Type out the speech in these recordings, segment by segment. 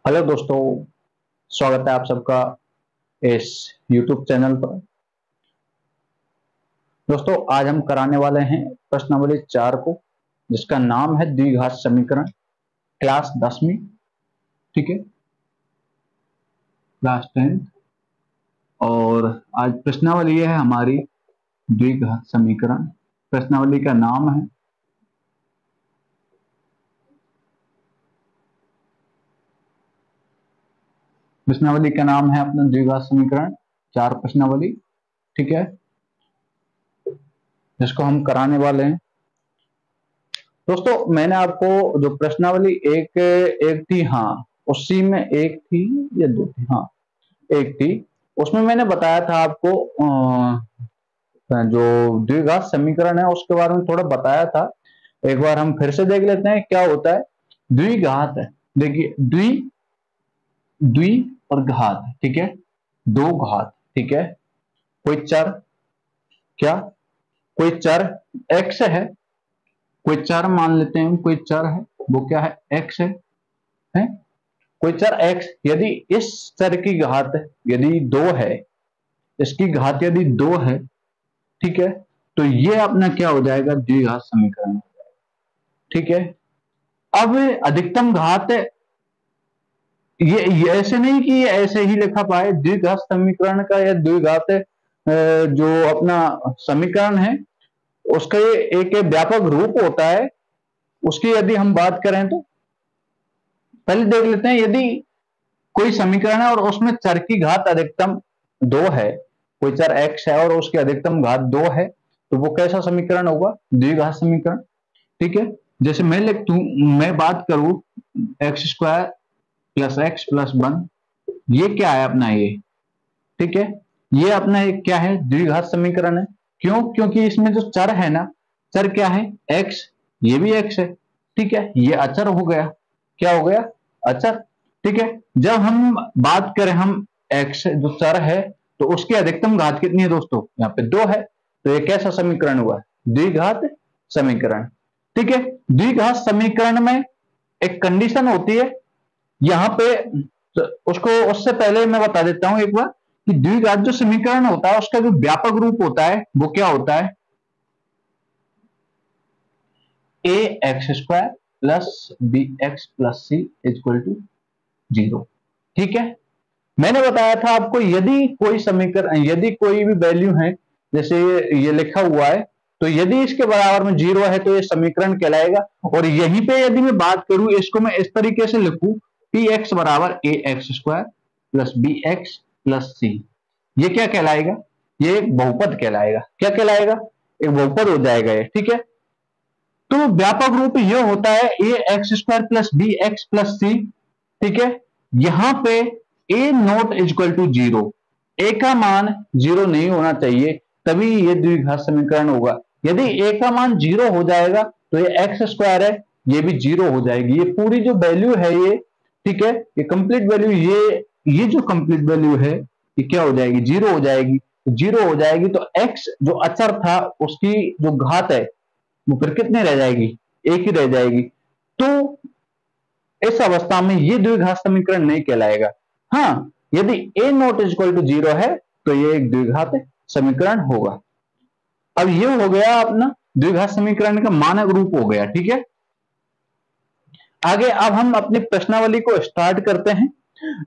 Hello दोस्तों, स्वागत है आप सबका इस YouTube चैनल पर। दोस्तों, आज हम कराने वाले हैं प्रश्नावली 4 को, जिसका नाम है द्विघात समीकरण, क्लास 10वीं। ठीक है, क्लास 10। और आज प्रश्नावली है हमारी द्विघात समीकरण। प्रश्नावली का नाम है अपना द्विघात समीकरण 4 प्रश्नावली। ठीक है, जिसको हम कराने वाले हैं। दोस्तों, मैंने आपको जो प्रश्नावली एक थी, हाँ उसी में एक थी या दो थी, हाँ एक थी, उसमें मैंने बताया था आपको जो द्विघात समीकरण है उसके बारे में थोड़ा बताया था। एक बार हम फिर से देख लेते हैं क्या होता है द्विघात है। देखिए, द्वि और घात, ठीक है, दो घात। ठीक है, कोई चर, क्या कोई चर x है, कोई चर मान लेते हैं, कोई चर है, वो क्या है, x है? कोई चर x, यदि इस चर की घात यदि 2 है, इसकी घात यदि 2 है, ठीक है, तो ये अपना क्या हो जाएगा, द्विघात समीकरण हो जाएगा। ठीक है, अब अधिकतम घात, ये ऐसे नहीं कि ये ऐसे ही लिखा पाए। द्विघात समीकरण का या द्विघात जो अपना समीकरण है उसका ये एक व्यापक रूप होता है। उसकी यदि हम बात करें तो पहले देख लेते हैं, यदि कोई समीकरण है और उसमें चर की घात अधिकतम 2 है, कोई चर x है और उसकी अधिकतम घात 2 है, तो वो कैसा समीकरण होगा, द्विघात समीकरण। ठीक है, जैसे मैं बात करूं x² प्लस x प्लस 1, ये क्या है अपना ये, ठीक है, ये अपना एक क्या है, द्विघात समीकरण है। क्यों? क्योंकि इसमें जो चर है ना, चर क्या है, x, ये भी x है। ठीक है, ये अचर हो गया, क्या हो गया, अचर। ठीक है, जब हम बात करें हम x जो चर है तो उसकी अधिकतम घात कितनी है दोस्तों, यहाँ पे 2 है, तो ये कैसा समीकरण हुआ, द्विघात समीकरण। ठीक है, द्विघात समीकरण में एक कंडीशन होती है यहां पे, तो उससे पहले मैं बता देता हूं एक बार कि द्विघात जो समीकरण होता है उसका जो व्यापक रूप होता है वो क्या होता है, ax² plus bx plus c equal to 0। ठीक है, मैंने बताया था आपको यदि कोई समीकरण, यदि कोई भी वैल्यू है, जैसे ये लिखा हुआ है, तो यदि इसके बराबर में 0 है तो ये समीकरण कहलाएगा। और यहीं पे यदि मैं बात करूं, इसको मैं इस तरीके से लिखूं, px बराबर ax² plus bx plus c, ये क्या कहलाएगा, ये एक बहुपद कहलाएगा। क्या कहलाएगा, एक बहुपद हो जाएगा ये। ठीक है, तो व्यापक रूप ये होता है ax² plus bx plus c। ठीक है, यहां पे a not equal to 0, a का मान 0 नहीं होना चाहिए, तभी ये द्विघात समीकरण होगा। यदि a का मान 0 हो जाएगा तो ये x² है, ये भी 0 हो जाएगी। ये पूरी जो वैल्यू है ये, ठीक है, ये कंप्लीट वैल्यू, ये जो कंप्लीट वैल्यू है ये क्या हो जाएगी, 0 हो जाएगी। 0 हो जाएगी तो x जो अचर था उसकी जो घात है वो फिर कितने रह जाएगी, एक ही रह जाएगी। तो इस अवस्था में ये द्विघात समीकरण नहीं कहलाएगा। हाँ, यदि a नॉट इक्वल टू 0 है तो ये एक द्विघात समीकरण होगा। अब ये हो गया अपना द्विघात समीकरण का मानक रूप हो गया। ठीक है, आगे अब हम अपनी प्रश्नावली को स्टार्ट करते हैं।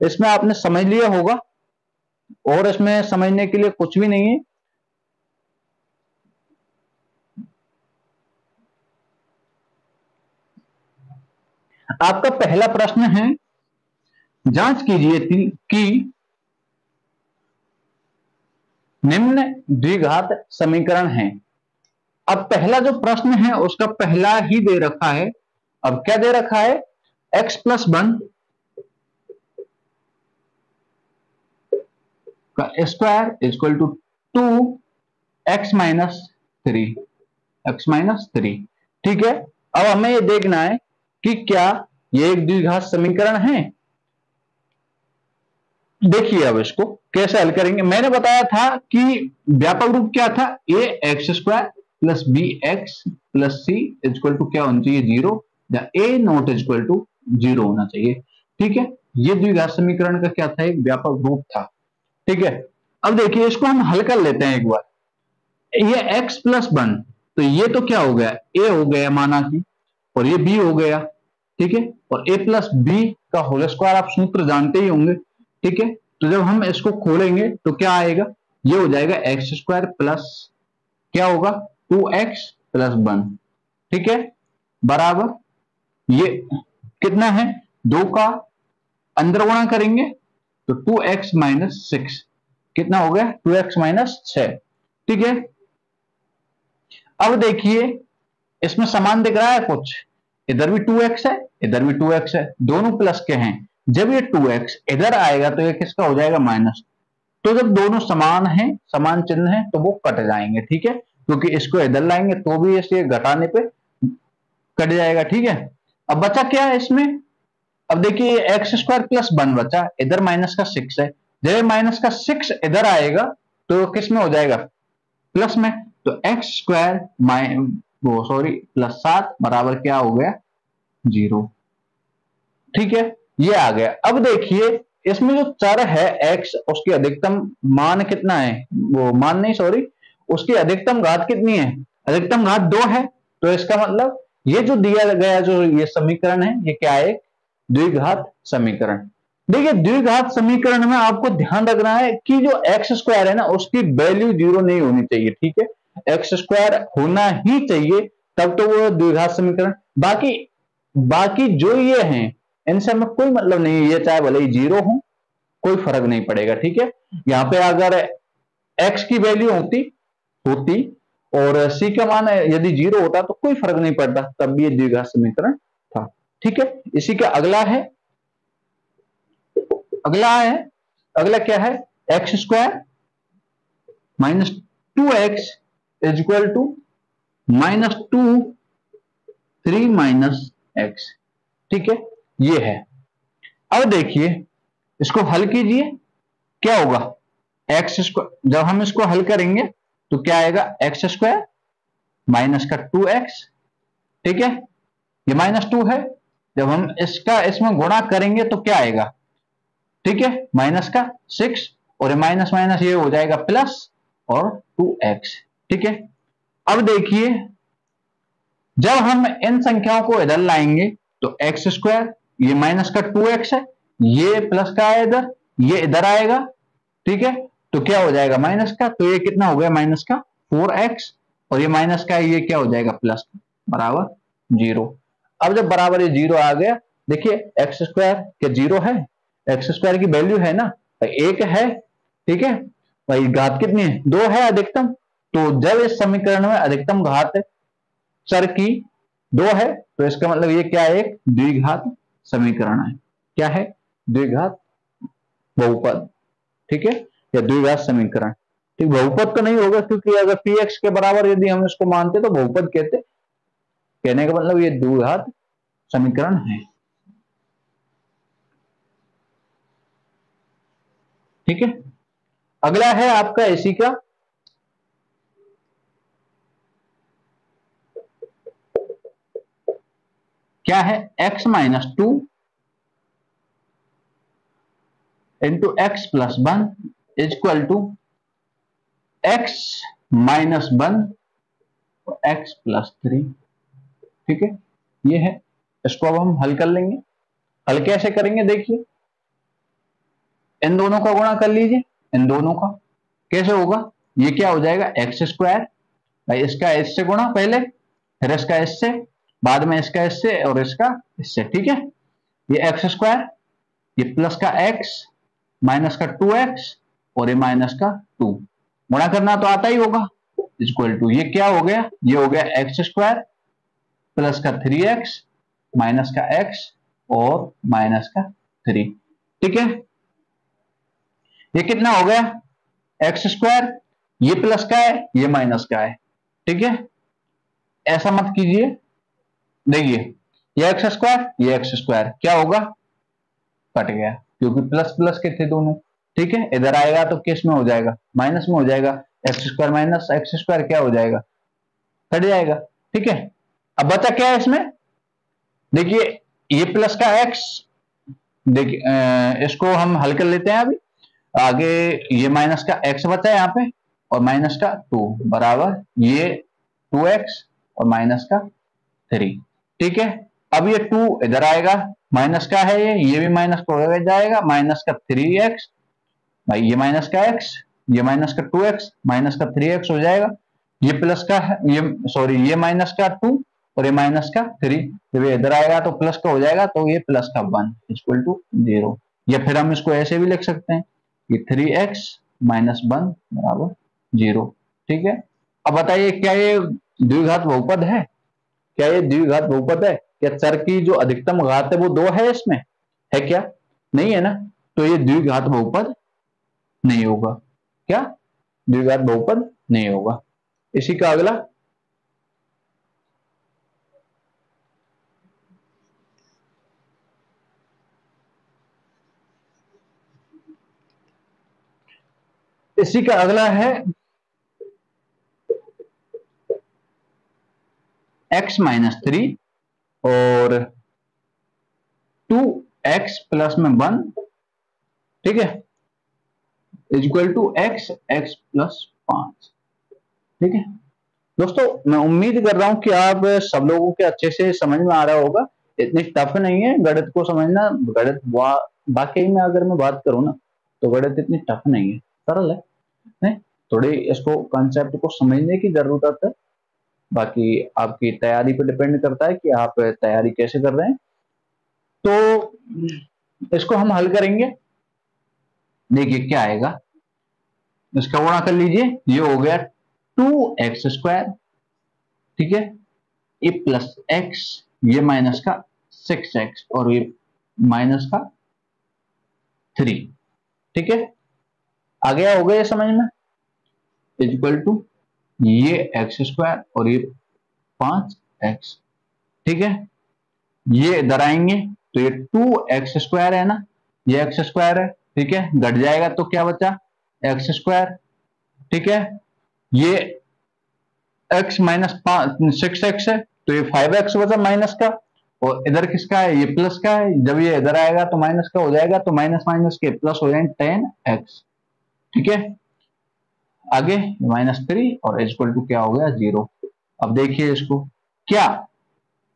इसमें आपने समझ लिया होगा और इसमें समझने के लिए कुछ भी नहीं है। आपका पहला प्रश्न है, जांच कीजिए कि निम्न द्विघात समीकरण है। अब पहला जो प्रश्न है उसका पहला ही दे रखा है। अब क्या दे रखा है, x प्लस 1 का square equal to 2x minus 3। ठीक है, अब हमें ये देखना है कि क्या ये एक द्विघात समीकरण है। देखिए अब इसको कैसे हल करेंगे। मैंने बताया था कि व्यापक रूप क्या था, ax² plus bx plus c equal to क्या होना चाहिए, 0, या a नॉट इक्वल टू 0 होना चाहिए। ठीक है, ये द्विघात समीकरण का क्या था, एक व्यापक रूप था। ठीक है, अब देखिए इसको हम हल कर लेते हैं एक बार। ये x प्लस 1, तो ये तो क्या हो गया, a हो गया माना कि, और ये b हो गया। ठीक है, और a प्लस बी का होल स्क्वायर आप सूत्र जानते ही होंगे। ठीक है, तो जब हम इसको खोलेंगे तो क्या आएगा, ये हो जाएगा एक्स स्क्वायर प्लस क्या होगा 2x प्लस 1। ठीक है, बराबर ये कितना है, 2 का अंदर गुणा करेंगे तो 2x माइनस 6 कितना हो गया, 2x माइनस 6। ठीक है, अब देखिए इसमें समान दिख रहा है कुछ, इधर भी 2x है इधर भी 2x है, दोनों प्लस के हैं। जब ये 2x इधर आएगा तो ये किसका हो जाएगा, माइनस। तो जब दोनों समान हैं, समान चिन्ह है, तो वो कट जाएंगे। ठीक है, क्योंकि इसको इधर लाएंगे तो भी इसे घटाने पे कट जाएगा। ठीक है, अब बचा क्या है इसमें, अब देखिए एक्स स्क्वायर प्लस 1 बचा, इधर माइनस का 6 है। जब माइनस का 6 इधर आएगा तो किस में हो जाएगा, प्लस में। तो एक्स स्क्वायर वो सॉरी प्लस 7 बराबर क्या हो गया, 0। ठीक है, ये आ गया। अब देखिए इसमें जो चर है x, उसकी अधिकतम मान कितना है, वो मान नहीं सॉरी, उसकी अधिकतम घात कितनी है, अधिकतम घात 2 है। तो इसका मतलब ये जो दिया गया जो ये समीकरण है, ये क्या है, द्विघात समीकरण। देखिए द्विघात समीकरण में आपको ध्यान रखना है कि जो एक्स स्क्वायर है ना, उसकी वैल्यू 0 नहीं होनी चाहिए। ठीक है, एक्स स्क्वायर होना ही चाहिए, तब तो वो द्विघात समीकरण। बाकी बाकी जो ये हैं इनसे हमें कोई मतलब नहीं है, ये चाहे भले ही 0 हो, कोई फर्क नहीं पड़ेगा। ठीक है, यहाँ पे अगर x की वैल्यू होती होती और c का मान यदि 0 होता तो कोई फर्क नहीं पड़ता, तब भी ये द्विघात समीकरण था। ठीक है, इसी का अगला क्या है, x square minus 2x is equal to minus 2 3 minus x। ठीक है, ये है। अब देखिए इसको हल कीजिए, क्या होगा, एक्स स्क्वायर जब हम इसको हल करेंगे तो क्या आएगा, एक्स स्क्वायर माइनस का 2x। ठीक है, ये माइनस 2 है, जब हम इसका इसमें गुणा करेंगे तो क्या आएगा, ठीक है, माइनस का 6, और ये माइनस माइनस ये हो जाएगा प्लस और 2x। ठीक है, अब देखिए जब हम इन संख्याओं को इधर लाएंगे तो एक्स स्क्वायर, ये माइनस का 2x है, ये प्लस का है इधर, ये इधर आएगा। ठीक है, तो क्या हो जाएगा माइनस का, तो ये कितना हो गया माइनस का 4x, और ये माइनस का है, ये क्या हो जाएगा प्लस बराबर 0। अब जब बराबर ये 0 आ गया, देखिए एक्स स्क्वायर क्या 0 है, एक्स स्क्वायर की वैल्यू है ना 1 है। ठीक है भाई, घात कितनी है, 2 है अधिकतम। तो जब इस समीकरण में अधिकतम घात चर की 2 है तो इसका मतलब ये क्या है, एक द्विघात समीकरण है। क्या है, द्विघात बहुपद। ठीक है, या द्विघात समीकरण। ठीक, बहुपद तो नहीं होगा क्योंकि अगर px के बराबर यदि हम इसको मानते तो बहुपद कहते, कहने का मतलब ये द्विघात समीकरण है। ठीक है, अगला है आपका इसी का क्या है, x minus 2 into x plus 1 is equal to x minus 1 और एक्स प्लस 3। ठीक है, ये है, इसको अब हम हल कर लेंगे। हल कैसे करेंगे, देखिए इन दोनों का गुणा कर लीजिए, इन दोनों का कैसे होगा, ये क्या हो जाएगा एक्स स्क्वायर, भाई इसका इससे गुणा पहले, फिर इसका इससे, बाद में इसका इससे और इसका इससे। ठीक है, ये एक्स स्क्वायर, ये प्लस का एक्स माइनस का 2x और ये माइनस का 2, गुणा करना तो आता ही होगा, इक्वल टू ये क्या हो गया, ये हो गया एक्स स्क्वायर प्लस का 3x माइनस का x और माइनस का 3। ठीक है, ये कितना हो गया, एक्स स्क्वायर, ये प्लस का है ये माइनस का है। ठीक है, ऐसा मत कीजिए, देखिए ये एक्स स्क्वायर ये एक्स स्क्वायर क्या होगा, कट गया क्योंकि प्लस प्लस के थे दोनों। ठीक है, इधर आएगा तो किस में हो जाएगा, माइनस में हो जाएगा, x square minus x square क्या हो जाएगा, कट जाएगा। ठीक है, अब बचा क्या है इसमें, देखिए ये प्लस का एक्स देखिए इसको हम हल कर लेते हैं अभी। आगे ये माइनस का x बचा है यहाँ पे, और माइनस का 2 बराबर ये 2x और माइनस का 3। ठीक है, अब ये 2 इधर आएगा, माइनस का है ये भी माइनस को हो जाएगा, माइनस का 3x भाई, ये माइनस का x, ये माइनस का 2x माइनस का 3x हो जाएगा, ये प्लस का है, ये सॉरी ये माइनस का 2 और ये माइनस का 3, जब ये इधर आएगा तो प्लस का हो जाएगा, तो ये प्लस का 1 इक्वल टू 0। या फिर हम इसको ऐसे भी लिख सकते हैं कि 3x माइनस 1 बराबर 0। ठीक है, अब बताइए क्या ये द्विघात बहुपद है? क्या ये द्विघात बहुपद है? क्या चर की जो अधिकतम घात है वो 2 है इसमें? है क्या? नहीं है ना, तो ये द्विघात बहुपद नहीं होगा। क्या? द्विघात बहुपद नहीं होगा। इसी का अगला, इसी का अगला है x माइनस 3 और 2x प्लस में 1, ठीक है, इक्वल टू x प्लस 5। ठीक है दोस्तों, मैं उम्मीद कर रहा हूं कि आप सब लोगों के अच्छे से समझ में आ रहा होगा। इतनी टफ नहीं है गणित को समझना। गणित वाकई में अगर मैं बात करूं ना, तो गणित इतनी टफ नहीं है, सरल है। नहीं, थोड़ी इसको कंसेप्ट को समझने की जरूरत है। बाकी आपकी तैयारी पर डिपेंड करता है कि आप तैयारी कैसे कर रहे हैं। तो इसको हम हल करेंगे। देखिए क्या आएगा, इसका गुणा कर लीजिए, ये हो गया 2x², ठीक है, ये प्लस x, ये माइनस का 6x और ये माइनस का 3। ठीक है, आ गया, हो गया समझ में, इक्वल टू ये x² और ये 5x। ठीक है, ये इधर आएंगे तो ये 2x² है ना, ये x² है, ठीक है, घट जाएगा तो क्या बचा, x²। ठीक है, ये x माइनस 6x है तो ये 5x बचा माइनस का, और इधर किसका है, ये प्लस का है, जब ये इधर आएगा तो माइनस का हो जाएगा, तो माइनस माइनस के प्लस हो जाएंगे 10x। ठीक है, आगे -3 और इक्वल टू क्या हो गया, 0। अब देखिए इसको, क्या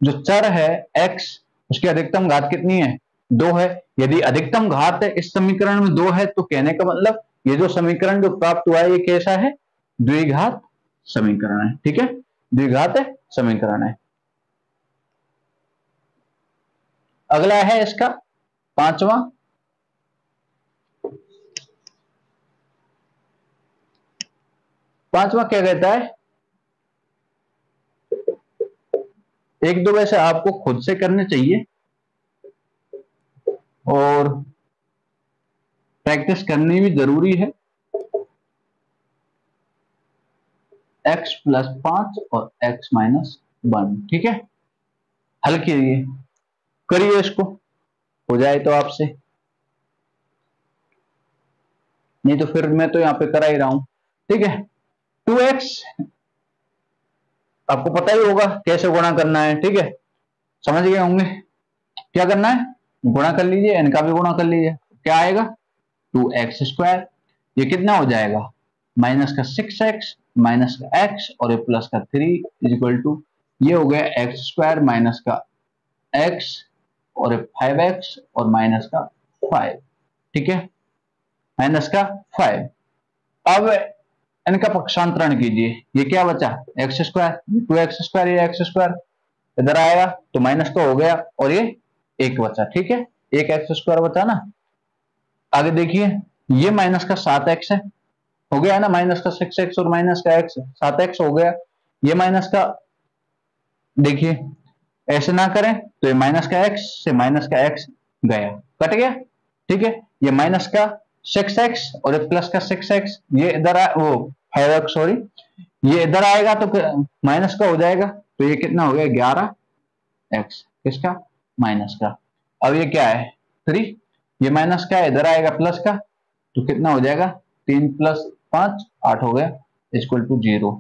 जो चर है x, उसकी अधिकतम घात कितनी है, 2 है। यदि अधिकतम घात है इस समीकरण में 2 है, तो कहने का मतलब ये जो समीकरण जो प्राप्त हुआ है ये कैसा है, द्विघात समीकरण है। ठीक है, द्विघात समीकरण है। अगला है इसका पांचवा, क्या कहता है, एक दो वैसे आपको खुद से करने चाहिए और प्रैक्टिस करनी भी जरूरी है। x प्लस 5 और x माइनस 1। ठीक है, हल कीजिए, करिए इसको, हो जाए तो आपसे, नहीं तो फिर मैं तो यहां पे करा ही रहा हूं। ठीक है, 2x आपको पता ही होगा कैसे गुणा करना है। ठीक है, समझ गए होंगे क्या करना है, गुणा कर लीजिए, इनका भी गुणा कर लीजिए, क्या आएगा 2x², ये कितना हो जाएगा, माइनस का 6x माइनस का x और ये प्लस का 3 इक्वल टू, ये हो गया x² माइनस का x और ये 5x और माइनस का 5। ठीक है, माइनस का 5। अब इनका पक्षांतरण कीजिए, ये क्या बचा, x², 2x², ये x², इधर आएगा तो माइनस का हो गया और ये एक बचा। ठीक है, एक x² बचा ना। आगे देखिए, ये माइनस का 7x है, हो गया ना, माइनस का 6x और माइनस का x, 7x हो गया। ये माइनस का, देखिए ऐसे ना करें तो ये माइनस का x से माइनस का x गया, कट गया। ठीक है, ये माइनस का 6x और ये प्लस का 6x, ये इधर वो 5x सॉरी, ये इधर आएगा तो माइनस का हो जाएगा, तो ये कितना हो गया 11x, किसका, माइनस का। अब ये क्या है 3, ये माइनस का इधर आएगा प्लस का, तो कितना हो जाएगा 3 + 5 8 हो गया, इक्वल टू 0।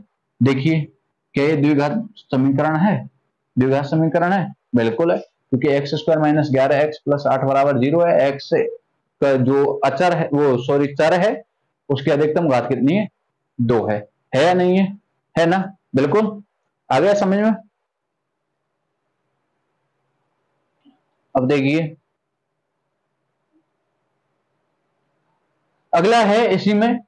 देखिए क्या ये द्विघात समीकरण है, द्विघात समीकरण है, बिल्कुल है, क्योंकि x square minus 11x plus 8 बराबर 0 है। एक्स का जो अचर है, वो सॉरी चर है, उसकी अधिकतम घात कितनी है? 2 है या नहीं है? है ना? बिल्कुल। आ गया समझ में? अब देखिए अगला है, इसी में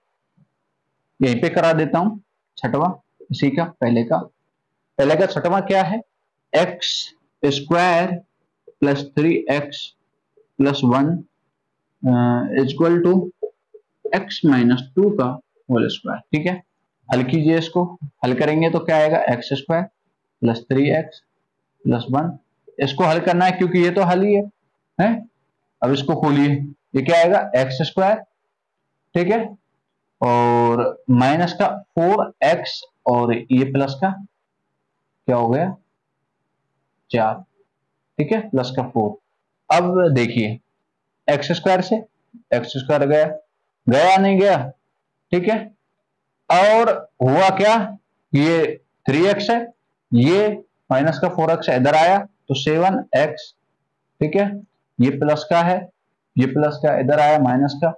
यहीं पे करा देता हूं छठवां, इसी का पहले का छठवां क्या है? X square plus 3x plus 1 equal to x minus 2 का होल स्क्वायर। ठीक है, हल कीजिए इसको। हल करेंगे तो क्या आएगा? X square plus 3x plus 1। इसको हल करना है क्योंकि ये तो हल ही है? अब इसको खोलिए, ये क्या आएगा? एक्स स्क्वायर, ठीक है, और माइनस का 4x और ये प्लस का क्या हो गया? 4, ठीक है, प्लस का 4। अब देखिए एक्स स्क्वायर से एक्स स्क्वायर गया, गया नहीं गया? ठीक है, और हुआ क्या? ये 3x है, ये माइनस का 4x इधर आया तो 7x, ठीक है, ये प्लस का है, ये प्लस का इधर आया माइनस का,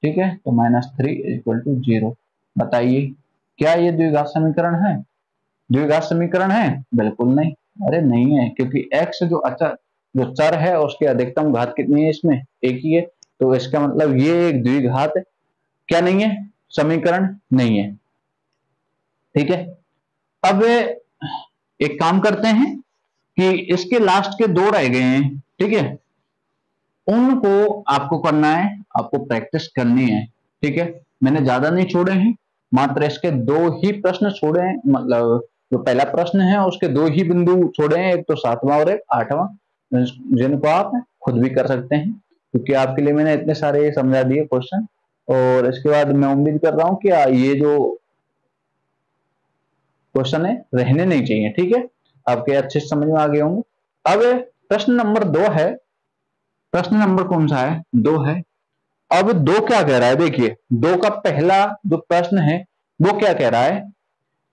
ठीक है, तो -3 इक्वल टू 0। बताइए क्या ये द्विघात समीकरण है? द्विघात समीकरण है? बिल्कुल नहीं। अरे नहीं है, क्योंकि x जो अचर जो चर है उसकी अधिकतम घात कितनी है? इसमें एक ही है, तो इसका मतलब ये एक द्विघात क्या नहीं है? समीकरण नहीं है। ठीक है, अब एक काम करते हैं कि इसके लास्ट के 2 रह गए हैं, ठीक है, उनको आपको करना है, आपको प्रैक्टिस करनी है। ठीक है, मैंने ज्यादा नहीं छोड़े हैं, मात्र इसके 2 ही प्रश्न छोड़े हैं, मतलब जो पहला प्रश्न है उसके 2 ही बिंदु छोड़े हैं, एक तो 7वां और एक 8वां, जिनको आप खुद भी कर सकते हैं, क्योंकि आपके लिए मैंने इतने सारे समझा दिए क्वेश्चन। और इसके बाद मैं उम्मीद कर रहा हूं कि ये जो क्वेश्चन है रहने नहीं चाहिए। ठीक है, आपके अच्छे समझ में आ गए होंगे। अब प्रश्न नंबर 2 है, प्रश्न नंबर कौन सा है? 2 है। अब 2 क्या कह रहा है? देखिए 2 का पहला जो प्रश्न है वो क्या कह रहा है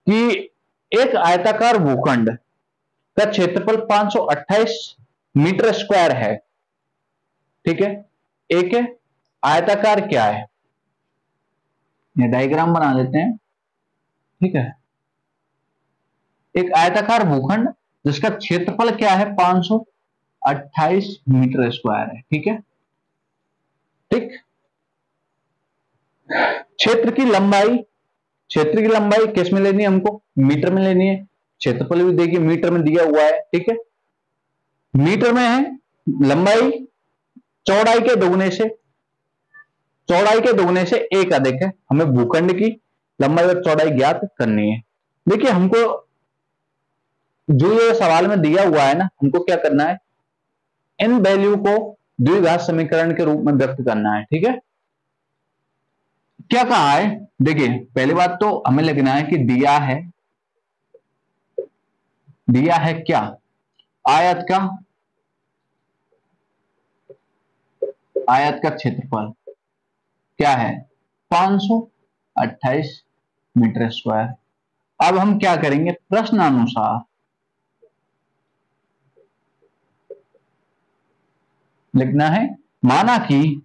कि एक आयताकार भूखंड का क्षेत्रफल 528 मीटर स्क्वायर है। ठीक है, एक आयताकार क्या है? ये डायग्राम बना देते हैं। ठीक है, एक आयताकार भूखंड जिसका क्षेत्रफल क्या है? 528 मीटर स्क्वायर है। ठीक है, ठीक, क्षेत्र की लंबाई, क्षेत्र की लंबाई किस में लेनी है? हमको मीटर में लेनी है। क्षेत्रफल भी देखिए मीटर में दिया हुआ है। ठीक है, मीटर में है, लंबाई चौड़ाई के दोगुने से, चौड़ाई के दोगुने से एक अधिक है। हमें भूखंड की लंबाई और चौड़ाई ज्ञात करनी है। देखिए हमको जो ये सवाल में दिया हुआ है ना, हमको क्या करना है? इन वैल्यू को द्विघात समीकरण के रूप में व्यक्त करना है। ठीक है, क्या कहा है? देखिए पहली बात तो हमें लिखना है कि दिया है, दिया है क्या? आयत का, आयत का क्षेत्रफल क्या है? 528 मीटर स्क्वायर। अब हम क्या करेंगे? प्रश्नानुसार लिखना है, माना कि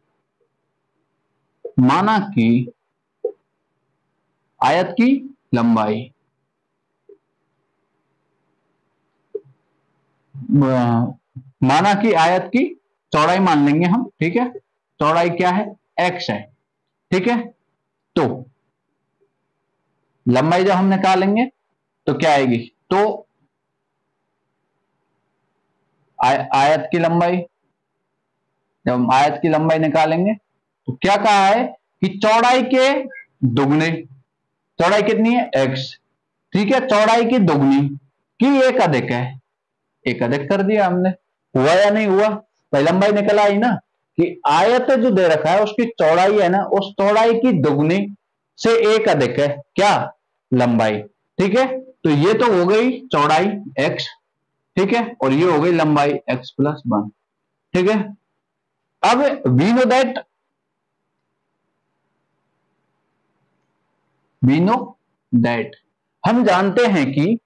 आयत की लंबाई, माना कि आयत की चौड़ाई मान लेंगे हम। ठीक है, चौड़ाई क्या है? x है। ठीक है, तो लंबाई जब हम निकालेंगे तो क्या आएगी? तो आयत की लंबाई, जब हम आयत की लंबाई निकालेंगे तो क्या कहा है कि चौड़ाई के दुगने, चौड़ाई कितनी है? x। ठीक है, चौड़ाई की दुगनी की एक अधिक है, एक अधिक कर दिया हमने। हुआ या नहीं हुआ? भाई लंबाई निकल आई ना, कि आयत जो दे रखा है उसकी चौड़ाई है ना, उस चौड़ाई की दुगनी से एक अधिक है क्या? लंबाई। ठीक है, तो ये तो हो गई चौड़ाई x, ठीक है, और ये हो गई लंबाई x प्लस 1। ठीक है, अब वी नो दैट हम जानते हैं कि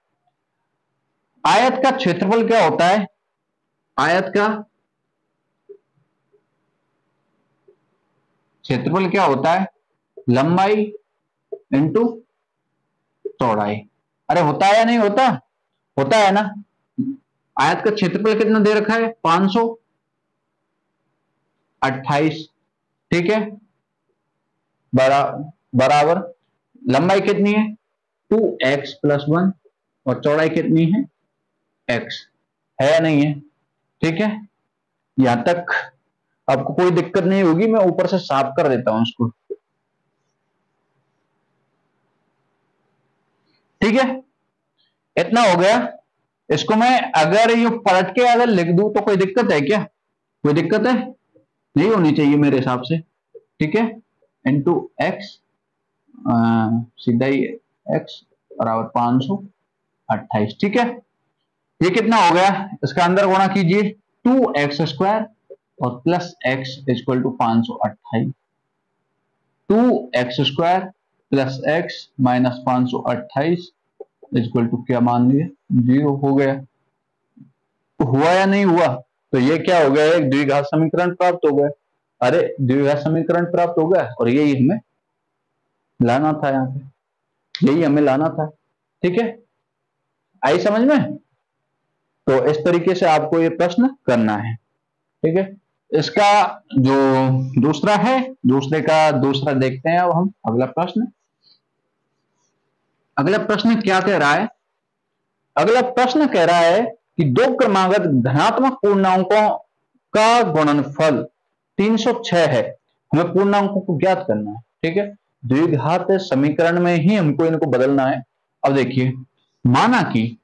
आयत का क्षेत्रफल क्या होता है? आयत का क्षेत्रफल क्या होता है? लंबाई इंटू चौड़ाई। अरे होता है या नहीं होता? होता है ना। आयत का क्षेत्रफल कितना दे रखा है? 528। ठीक है, बराबर लंबाई कितनी है? 2x+1 और चौड़ाई कितनी है? x है या नहीं है? ठीक है, यहां तक आपको कोई दिक्कत नहीं होगी। मैं ऊपर से साफ कर देता हूं इसको। ठीक है, इतना हो गया। इसको मैं अगर ये पलट के अगर लिख दूं तो कोई दिक्कत है क्या? कोई दिक्कत है? नहीं होनी चाहिए मेरे हिसाब से। ठीक है, इंटू एक्स, सीधा ही एक्स बराबर 528। ठीक है, ये कितना हो गया? इसका अंदर गुणा कीजिए, 2x² और plus x equal to 528। 2x² plus x minus 528 equal to क्या मान लिया? 0 हो गया। हुआ या नहीं हुआ? तो ये क्या हो गया? एक द्विघात समीकरण प्राप्त हो गया। अरे द्विघात समीकरण प्राप्त हो गया, और यही हमें लाना था, यहाँ पे यही हमें लाना था। ठीक है, आई समझ में? तो इस तरीके से आपको ये प्रश्न करना है। ठीक है, इसका जो दूसरा है, दूसरे का दूसरा देखते हैं। अब हम अगला प्रश्न, अगला प्रश्न क्या कह रहा है? अगला प्रश्न कह रहा है कि दो क्रमागत धनात्मक पूर्णांकों का गुणनफल 306 है। हमें पूर्णांकों को ज्ञात करना है। ठीक है, द्विघात समीकरण में ही हमको इनको बदलना है। अब देखिए, माना कि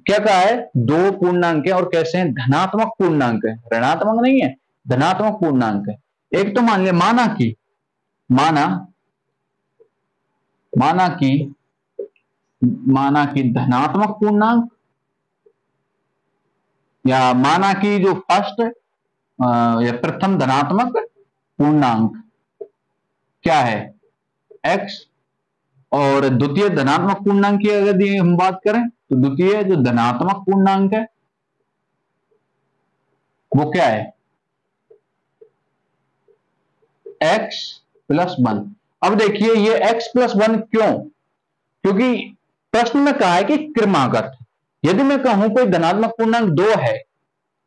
क्या कहा है? दो पूर्णांक है, और कैसे हैं? धनात्मक पूर्णांक है, ऋणात्मक नहीं है, धनात्मक पूर्णांक है। एक तो मान लिया, माना कि धनात्मक पूर्णांक, या माना कि जो फर्स्ट या प्रथम धनात्मक पूर्णांक क्या है? x, और द्वितीय धनात्मक पूर्णांक की अगर हम बात करें तो द्वितीय जो धनात्मक पूर्णांक है वो क्या है? x+1। अब देखिए, ये x+1 क्यों? क्योंकि प्रश्न में कहा है कि क्रमागत। यदि मैं कहूं कोई धनात्मक पूर्णांक 2 है,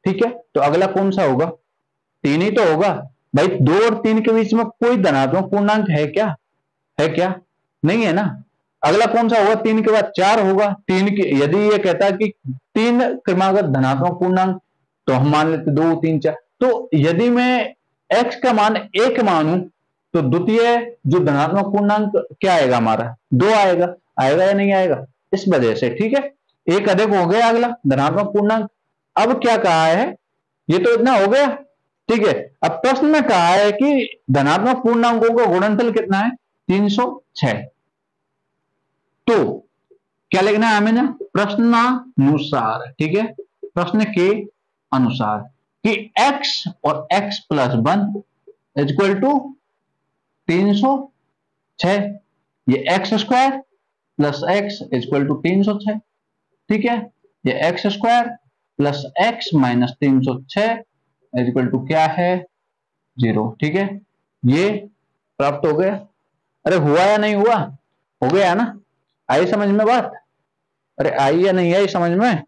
ठीक है, तो अगला कौन सा होगा? 3 ही तो होगा। भाई 2 और 3 के बीच में कोई धनात्मक पूर्णांक है क्या? है क्या? नहीं है ना। अगला कौन सा होगा? 3 के बाद 4 होगा। 3 के, यदि ये कहता है कि 3 क्रमागत धनात्मक पूर्णांक, तो हम मान लेते 2 3 4। तो यदि मैं x का मान 1 मानूं तो द्वितीय जो धनात्मक पूर्णांक क्या आएगा? हमारा 2 आएगा। आएगा या नहीं आएगा? इस वजह से। ठीक है, एक अधिक हो गया अगला धनात्मक पूर्णांक। अब क्या कहा है? ये तो इतना हो गया। ठीक है, अब प्रश्न में कहा है कि धनात्मक पूर्णांकों का गुणनफल कितना है? 306। तो क्या लिखना है हमें ना? प्रश्नानुसार। ठीक है, प्रश्न के अनुसार कि x और x+1 इक्वल टू 306। ये x² plus x equal to 306। ठीक है, ये x² plus x minus 306 equal to क्या है? 0। ठीक है, ये प्राप्त हो गया। अरे हुआ या नहीं हुआ? हो गया ना। आई समझ में बात? अरे आई या नहीं आई समझ में?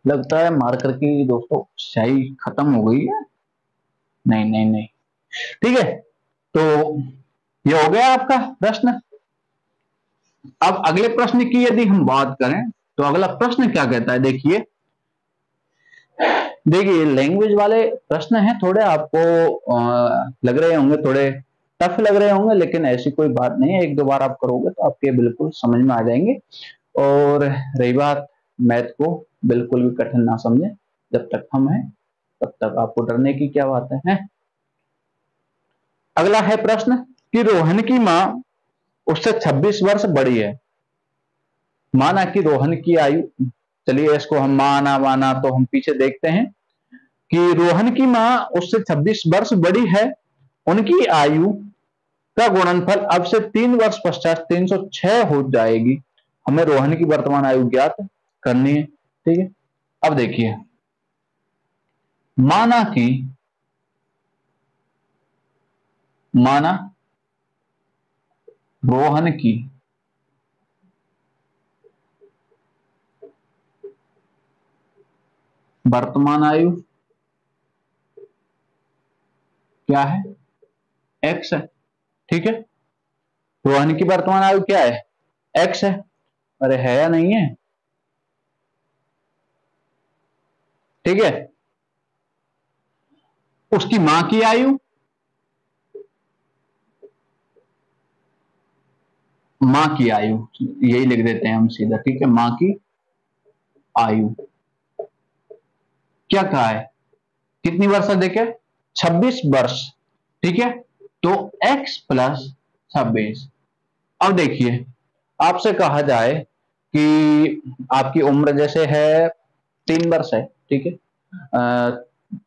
लगता है मार्कर की दोस्तों स्याही खत्म हो गई है। नहीं नहीं नहीं, ठीक है, तो ये हो गया आपका प्रश्न। अब अगले प्रश्न की यदि हम बात करें तो अगला प्रश्न क्या कहता है? देखिए लैंग्वेज वाले प्रश्न हैं, थोड़े आपको लग रहे होंगे, थोड़े टफ लग रहे होंगे, लेकिन ऐसी कोई बात नहीं है। एक दो बार आप करोगे तो आपके बिल्कुल समझ में आ जाएंगे। और रही बात मैथ को, बिल्कुल भी कठिन ना समझे। जब तक हम हैं तब तक आपको डरने की क्या बात है? अगला है प्रश्न कि रोहन की मां उससे 26 वर्ष बड़ी है। माना कि रोहन की आयु, चलिए इसको हम माना माना तो हम पीछे देखते हैं कि रोहन की मां उससे 26 वर्ष बड़ी है। उनकी आयु का गुणनफल अब से 3 वर्ष पश्चात 306 हो जाएगी। हमें रोहन की वर्तमान आयु ज्ञात करनी है। ठीक है, अब देखिए, माना रोहन की वर्तमान आयु क्या है, एक्स है। ठीक है, रोहन की वर्तमान आयु क्या है, एक्स है। अरे है या नहीं है, ठीक है। उसकी मां की आयु, मां की आयु यही लिख देते हैं हम सीधा, ठीक है। मां की आयु क्या कहा है, कितनी वर्ष है देखे, 26 वर्ष। ठीक है, तो x प्लस 26। अब देखिए, आपसे कहा जाए कि आपकी उम्र जैसे है 3 वर्ष है, ठीक है,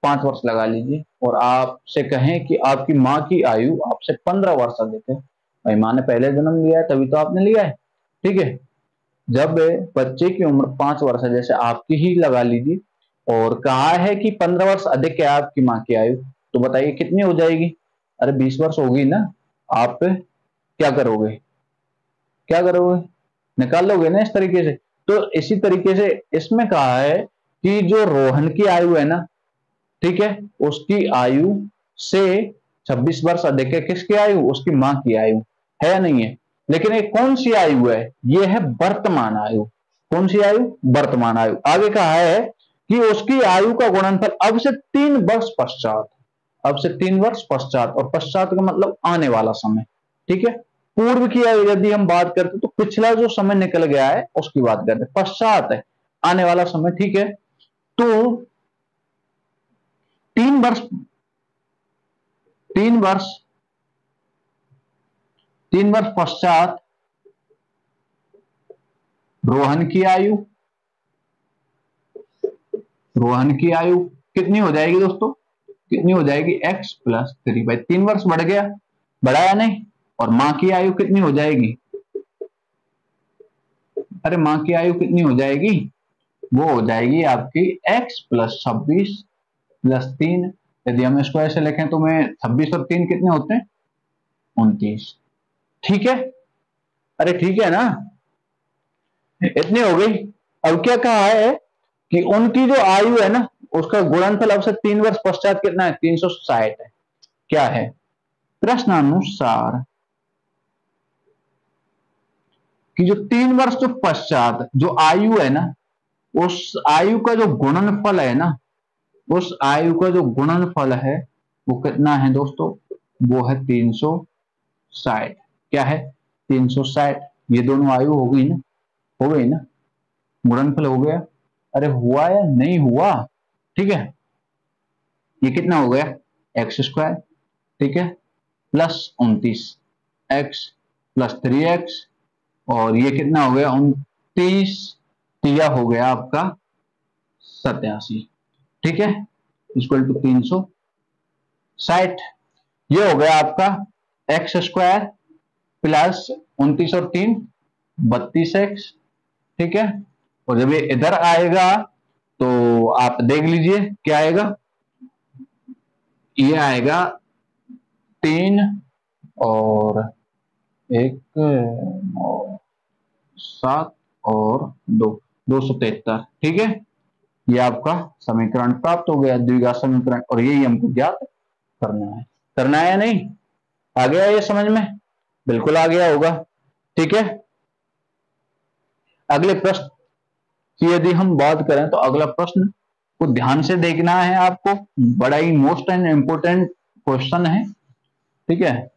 5 वर्ष लगा लीजिए, और आपसे कहें कि आपकी माँ की आयु आपसे 15 वर्ष अधिक है। भाई माँ ने पहले जन्म लिया है तभी तो आपने लिया है। ठीक है, जब बच्चे की उम्र 5 वर्ष है, जैसे आपकी ही लगा लीजिए, और कहा है कि 15 वर्ष अधिक है आपकी माँ की आयु, तो बताइए कितनी हो जाएगी। अरे 20 वर्ष होगी ना। आप क्या करोगे, क्या करोगे, निकाल लोगे ना इस तरीके से। तो इसी तरीके से इसमें कहा है कि जो रोहन की आयु है ना, ठीक है, उसकी आयु से 26 वर्ष अधिक है किसकी आयु, उसकी मां की आयु, है या नहीं है। लेकिन ये कौन सी आयु है, ये है वर्तमान आयु। कौन सी आयु, वर्तमान आयु। आगे कहा है कि उसकी आयु का गुणनफल अब से 3 वर्ष पश्चात, अब से 3 वर्ष पश्चात, और पश्चात का मतलब आने वाला समय। ठीक है, पूर्व की यदि हम बात करते तो पिछला जो समय निकल गया है उसकी बात करते, पश्चात है आने वाला समय। ठीक है, तो 3 वर्ष, 3 वर्ष, 3 वर्ष पश्चात रोहन की आयु, रोहन की आयु कितनी हो जाएगी दोस्तों, कितनी हो जाएगी, x प्लस 3। भाई 3 वर्ष बढ़ गया, बढ़ाया नहीं। और मां की आयु कितनी हो जाएगी, अरे मां की आयु कितनी हो जाएगी, वो हो जाएगी आपकी x प्लस 26 प्लस 3। यदि हम इसको ऐसे लिखें तो मैं 26 और 3 कितने होते हैं, 29। ठीक है, अरे ठीक है ना, इतनी हो गई। अब क्या कहा है कि उनकी जो आयु है ना, उसका गुणनफल अब से 3 वर्ष पश्चात कितना है, 360 है। क्या है, प्रश्नानुसार कि जो 3 वर्ष जो पश्चात जो आयु है ना, उस आयु का जो गुणनफल है ना, उस आयु का जो गुणनफल है वो कितना है दोस्तों, वो है 360। क्या है, 360। ये दोनों आयु हो गई ना, हो गई ना, गुणनफल हो गया। अरे हुआ या नहीं हुआ, ठीक है। ये कितना हो गया, x², ठीक है, प्लस 29, x प्लस 3x, और ये कितना हो गया, 29 तिया हो गया आपका 87। ठीक है, इक्वल टू 360। ये हो गया आपका x² प्लस 29 और 3 32x। ठीक है, और जब ये इधर आएगा तो आप देख लीजिए क्या आएगा, ये आएगा 3 और 1 7 और 2, 273। ठीक है, ये आपका समीकरण प्राप्त हो गया, द्विघात समीकरण, और यही हमको ज्ञात करना है। करना है या नहीं, आ गया ये समझ में, बिल्कुल आ गया होगा। ठीक है, अगले प्रश्न की यदि हम बात करें तो अगला प्रश्न को ध्यान से देखना है आपको, बड़ा ही मोस्ट एंड इंपोर्टेंट क्वेश्चन है। ठीक है,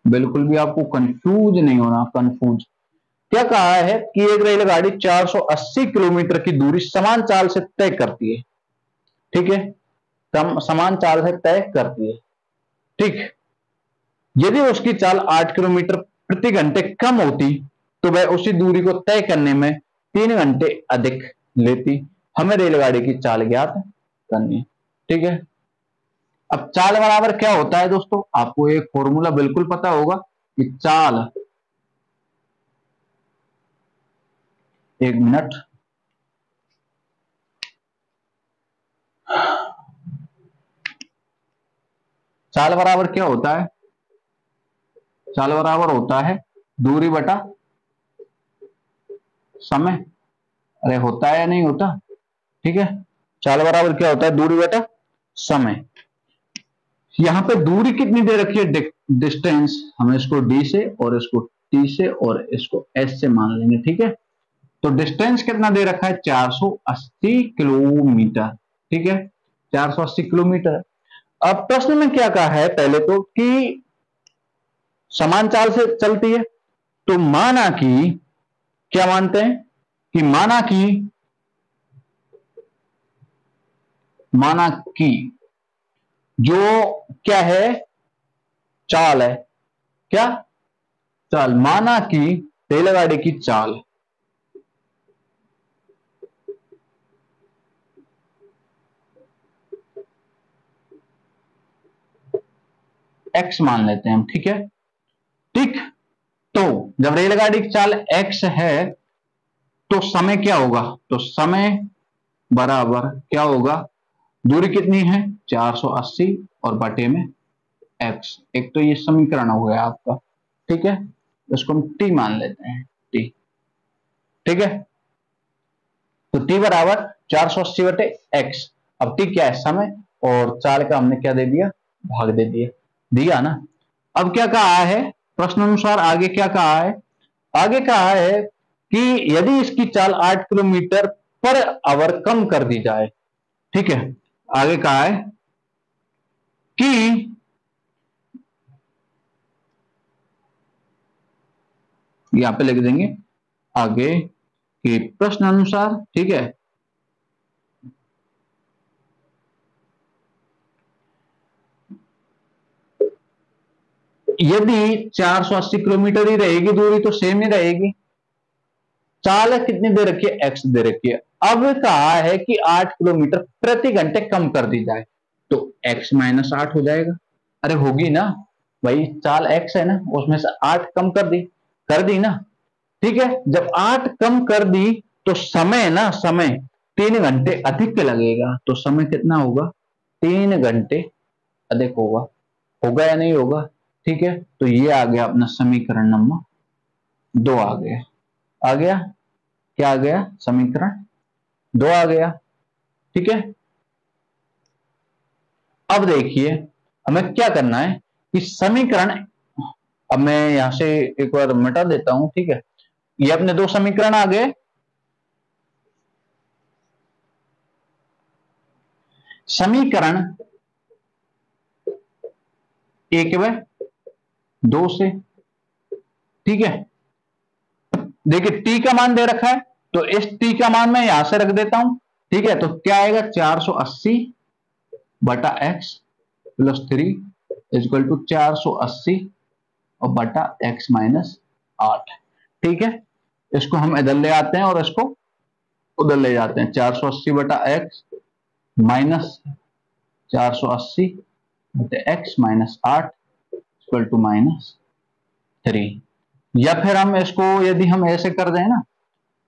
बिल्कुल भी आपको कंफ्यूज नहीं होना, कंफ्यूज। क्या कहा है कि एक रेलगाड़ी 480 किलोमीटर की दूरी समान चाल से तय करती है। ठीक है, समान चाल से तय करती है। ठीक, यदि उसकी चाल 8 किलोमीटर प्रति घंटे कम होती तो वह उसी दूरी को तय करने में 3 घंटे अधिक लेती। हमें रेलगाड़ी की चाल ज्ञात करनी है। ठीक है, अब चाल बराबर क्या होता है दोस्तों, आपको एक फॉर्मूला बिल्कुल पता होगा कि चाल एक मिनट। चाल बराबर क्या होता है? चाल बराबर होता है दूरी बटा समय। अरे होता है या नहीं होता? ठीक है, चाल बराबर क्या होता है? दूरी बटा समय। यहां पे दूरी कितनी दे रखी है? डिस्टेंस हम इसको डी से और इसको टी से और इसको एस से मान लेंगे। ठीक है, तो डिस्टेंस कितना दे रखा है? 480 किलोमीटर। ठीक है, 480 किलोमीटर। अब प्रश्न में क्या कहा है? पहले तो कि समान चाल से चलती है, तो माना कि, क्या मानते हैं कि माना कि जो क्या है? चाल है। क्या चाल? माना कि रेलगाड़ी की चाल x मान लेते हैं हम। ठीक है, ठीक। तो जब रेलगाड़ी की चाल x है तो समय क्या होगा? तो समय बराबर क्या होगा? दूरी कितनी है? 480 और बटे में x। एक तो ये समीकरण हो गया आपका। ठीक है, इसको हम t मान लेते हैं। t, ठीक है, तो t बराबर 480 बटे x। अब t क्या है? समय, और चाल का हमने क्या दे दिया? भाग दे दिया। दिया ना। अब क्या कहा है प्रश्न अनुसार? आगे क्या कहा है? आगे कहा है कि यदि इसकी चाल 8 किलोमीटर पर आवर कम कर दी जाए। ठीक है, आगे कहा है कि यहां पे लिख देंगे आगे कि प्रश्न अनुसार। ठीक है, यदि 480 किलोमीटर ही रहेगी दूरी तो सेम ही रहेगी। चाल कितनी दे रखी है? x दे रखी है। अब कहा है कि 8 किलोमीटर प्रति घंटे कम कर दी जाए, तो x माइनस 8 हो जाएगा। अरे होगी ना भाई, चाल x है ना, उसमें से 8 कम कर दी ना। ठीक है, जब 8 कम कर दी तो समय ना, समय 3 घंटे अधिक लगेगा, तो समय कितना होगा? 3 घंटे अधिक होगा। होगा या नहीं होगा? ठीक है, तो ये आ गया अपना समीकरण नंबर 2 आ गया। आ गया, क्या आ गया? समीकरण 2 आ गया। ठीक है, अब देखिए हमें क्या करना है कि समीकरण, अब मैं यहां से एक बार मिटा देता हूं। ठीक है, ये अपने 2 समीकरण आ गए। समीकरण 1/2 से। ठीक है, देखिए टी का मान दे रखा है, तो इस टी का मान मैं यहां से रख देता हूं। ठीक है, तो क्या आएगा? 480 बटा एक्स प्लस 3 इजक्वल टू 480 और बटा एक्स माइनस 8। ठीक है, इसको हम इधर ले आते हैं और इसको उधर ले जाते हैं। 480 बटा एक्स माइनस 480 बटे एक्स माइनस 8 इक्वल टू -3। या फिर हम इसको यदि हम ऐसे कर दें ना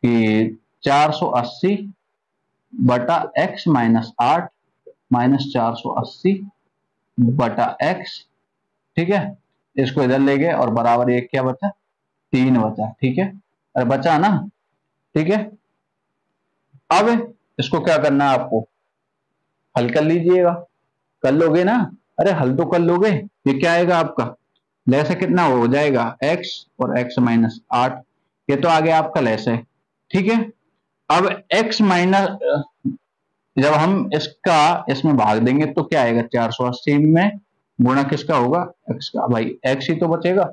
कि 480 बटा एक्स माइनस 8 माइनस 480 बटा एक्स। ठीक है, इसको इधर ले गए और बराबर एक क्या बचा? 3 बचा। ठीक है, अरे बचा ना। ठीक है, अब इसको क्या करना है आपको? हल कर लीजिएगा। कर लोगे ना? अरे हल तो कर लोगे। ये क्या आएगा आपका? लैस कितना हो जाएगा? x और x माइनस 8। ये तो आ गया आपका लैस है। ठीक है, अब x माइनस, जब हम इसका इसमें भाग देंगे तो क्या आएगा? 480 में गुणा किसका होगा? x का। भाई x ही तो बचेगा।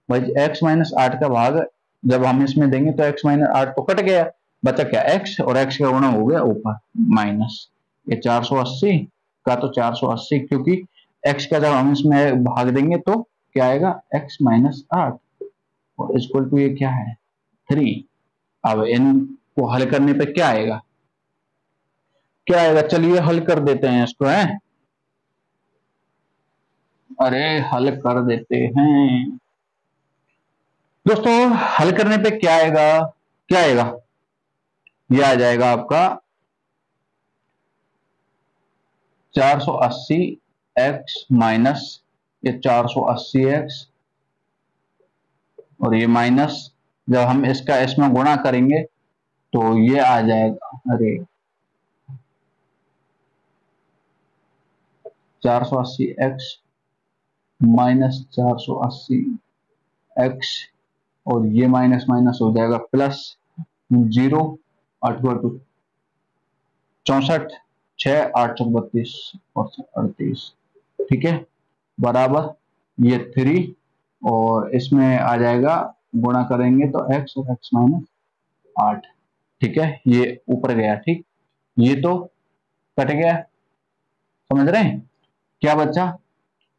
भाई x माइनस 8 का भाग जब हम इसमें देंगे तो x माइनस 8 तो कट गया, बचा क्या? x, और x का गुणा हो गया ऊपर माइनस ये 480 का। तो 480 क्योंकि x का जब हम इसमें भाग देंगे तो क्या आएगा? x माइनस 8 और इक्वल टू ये क्या है? 3। अब इनको हल करने पे क्या आएगा? क्या आएगा? चलिए हल कर देते हैं इसको, है। अरे हल कर देते हैं दोस्तों। हल करने पे क्या आएगा? क्या आएगा? ये आ जाएगा आपका 480 एक्स माइनस ये 480 एक्स, और ये माइनस जब हम इसका इसमें गुणा करेंगे तो ये आ जाएगा, अरे 480 एक्स माइनस 480 एक्स, और ये माइनस माइनस हो जाएगा प्लस 0, 8 64, 6 8 32 और 38, ठीक है, बराबर ये 3, और इसमें आ जाएगा गुणा करेंगे तो x और x माइनस 8, ठीक है, ये ऊपर गया, ठीक, ये तो कट गया, समझ रहे हैं, क्या बचा,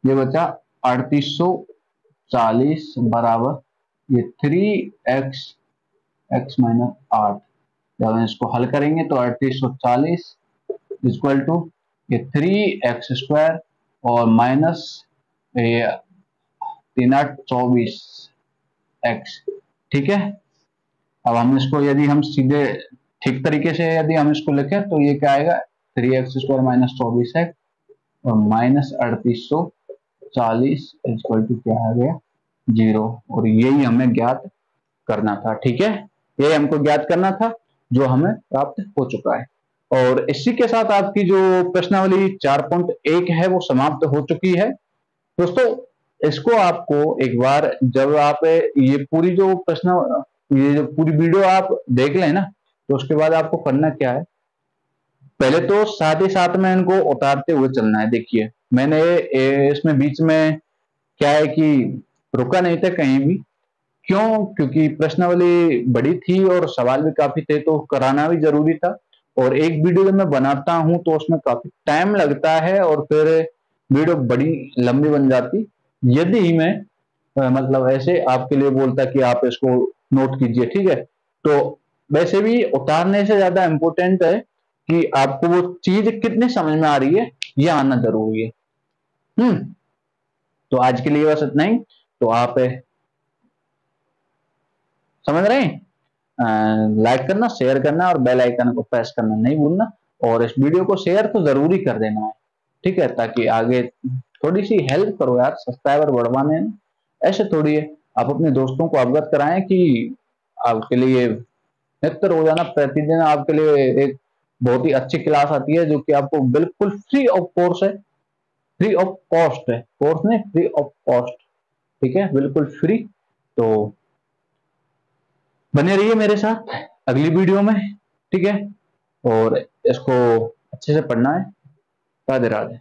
ये बचा 3840 बराबर ये 3x x माइनस 8, जब हम इसको हल करेंगे तो 3840 इक्वल टू ये 3x² और माइनस ये 3 8 24 x, ठीक है। अब हम इसको यदि हम सीधे ठीक तरीके से यदि हम इसको लिखें तो ये क्या आएगा, 3x² माइनस 24x और माइनस 3840 इक्वल टू क्या आ गया, 0, और यही हमें ज्ञात करना था, ठीक है, यही हमको ज्ञात करना था जो हमें प्राप्त हो चुका है। और इसी के साथ आपकी जो प्रश्नावली 4.1 है वो समाप्त हो चुकी है दोस्तों। इसको आपको एक बार जब आप ये पूरी जो प्रश्न ये जो पूरी वीडियो आप देख लें ना, तो उसके बाद आपको करना क्या है, पहले तो साथ ही साथ में इनको उतारते हुए चलना है। देखिए मैंने इसमें बीच में क्या है कि रुका नहीं था कहीं भी, क्यों, क्योंकि प्रश्नावली बड़ी थी और सवाल भी काफी थे तो कराना भी जरूरी था, और एक वीडियो जब मैं बनाता हूं तो उसमें काफी टाइम लगता है और फिर वीडियो बड़ी लंबी बन जाती, यदि मैं मतलब ऐसे आपके लिए बोलता कि आप इसको नोट कीजिए, ठीक है, तो वैसे भी उतारने से ज्यादा इंपॉर्टेंट है कि आपको वो चीज कितनी समझ में आ रही है ये आना जरूरी है। तो आज के लिए बस इतना ही, तो आप समझ रहे हैं, लाइक करना, शेयर करना और बेल आइकन को प्रेस करना नहीं भूलना, और इस वीडियो को शेयर तो जरूरी कर देना है, ठीक है, ताकि आगे थोड़ी सी हेल्प करो यार, सब्सक्राइबर बढ़वाने में ऐसे थोड़ी है, आप अपने दोस्तों को अवगत कराएं कि आपके लिए नित्य रोजाना प्रतिदिन आपके लिए एक बहुत ही अच्छी क्लास आती है जो कि आपको बिल्कुल फ्री ऑफ कोर्स है, फ्री ऑफ कॉस्ट है, कोर्स नहीं फ्री ऑफ कॉस्ट, ठीक है, बिल्कुल फ्री। तो बने रहिए मेरे साथ अगली वीडियो में, ठीक है, और इसको अच्छे से पढ़ना है। राधे राधे।